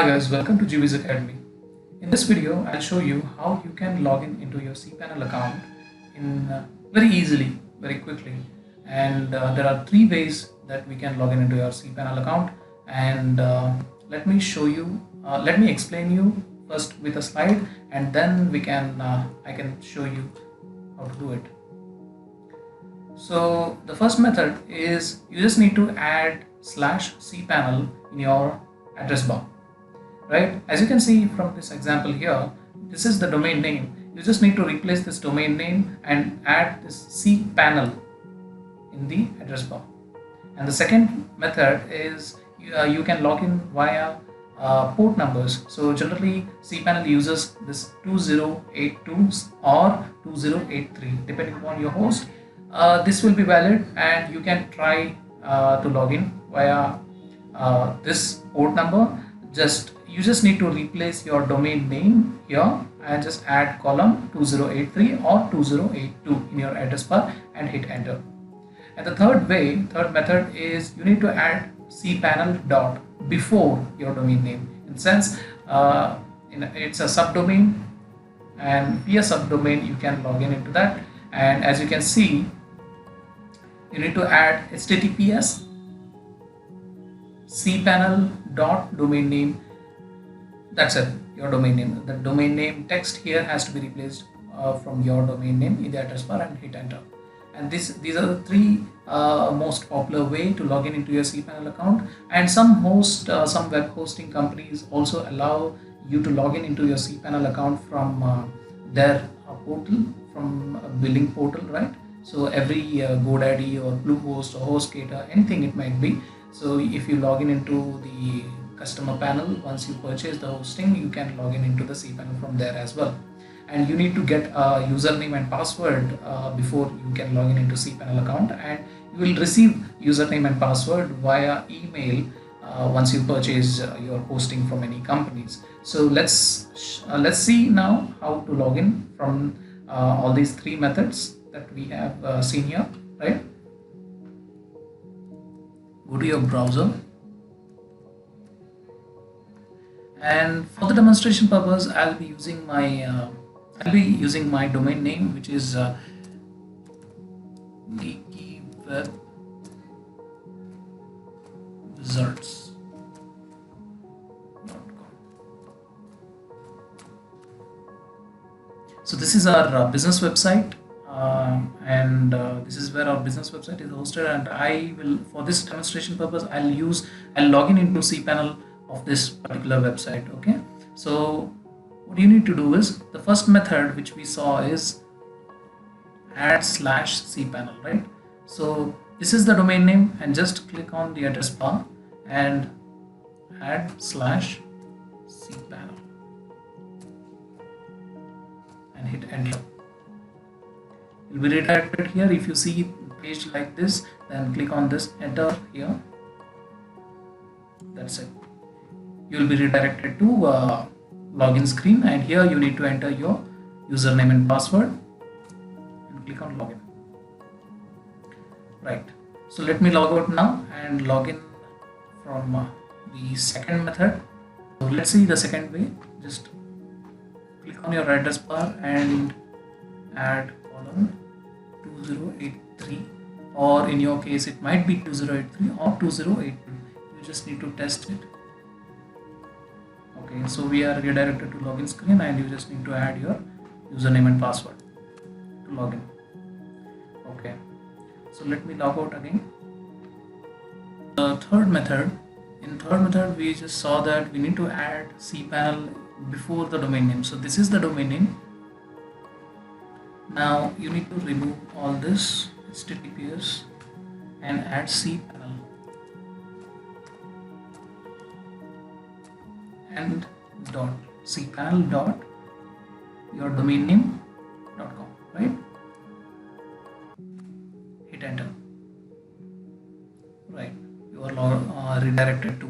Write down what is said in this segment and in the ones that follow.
Hi guys, welcome to GV's Academy. In this video, I'll show you how you can log in into your cPanel account in very easily, very quickly. And there are three ways that we can log in into your cPanel account. And let me show you, let me explain you first with a slide, and then I can show you how to do it. So the first method is you just need to add /cPanel in your address bar. Right, as you can see from this example here, this is the domain name. You just need to replace this domain name and add this cPanel in the address bar. And the second method is you can log in via port numbers. So generally cPanel uses this 2082 or 2083 depending upon your host. This will be valid, and you can try to log in via this port number. You just need to replace your domain name here and just add column 2083 or 2082 in your address bar and hit enter. And the third method is you need to add cPanel dot before your domain name. In sense, it's a subdomain, and via subdomain you can log in into that. And as you can see, you need to add https cPanel dot domain name. That's it, your domain name. The domain name text here has to be replaced from your domain name in the address bar and hit enter. And these are the three most popular way to log in into your cPanel account. And some web hosting companies also allow you to log in into your cPanel account from their portal, from a billing portal, right? So every GoDaddy or Bluehost or HostGator, anything it might be. So if you log in into the customer panel, once you purchase the hosting, you can log in into the cPanel from there as well. And you need to get a username and password before you can log in into cPanel account, and you will receive username and password via email once you purchase your hosting from any companies. So let's see now how to log in from all these three methods that we have seen here, right? Go to your browser, and for the demonstration purpose I'll be using my domain name, which is geekywebwizards.com. So this is our business website, and this is where our business website is hosted. And I will, for this demonstration purpose, I'll log in into cPanel of this particular website. Okay, so what you need to do is, the first method which we saw is add /cPanel, right? So this is the domain name, and just click on the address bar and add /cPanel and hit enter. You'll be redirected here. If you see a page like this, then click on this enter here. That's it. You'll be redirected to login screen, and here you need to enter your username and password and click on login. Right, so let me log out now and log in from the second method. So let's see the second way. Just click on your address bar and add column 2083, or in your case it might be 2083 or 2082. You just need to test it. Okay, so we are redirected to login screen, and you just need to add your username and password to log in. Okay, so let me log out again. In third method we just saw that we need to add cPanel before the domain name. So this is the domain name. Now you need to remove all this https and add cPanel and cPanel dot your domain name.com, right? Hit enter. Right, you are redirected to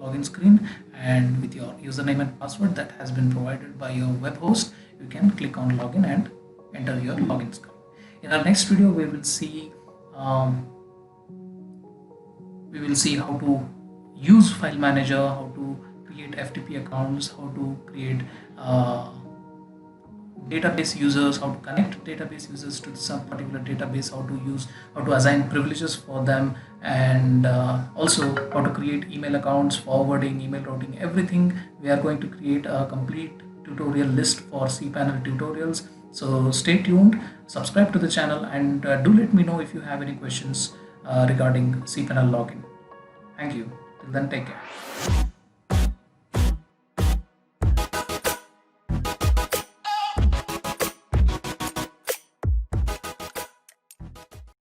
login screen, and with your username and password that has been provided by your web host, you can click on login and enter your login screen. In our next video, we will see how to use file manager, how to create FTP accounts, how to create database users, how to connect database users to some particular database, how to assign privileges for them, and also how to create email accounts, forwarding, email routing, everything. We are going to create a complete tutorial list for cPanel tutorials. So stay tuned, subscribe to the channel, and do let me know if you have any questions regarding cPanel login. Thank you. Till then, take care.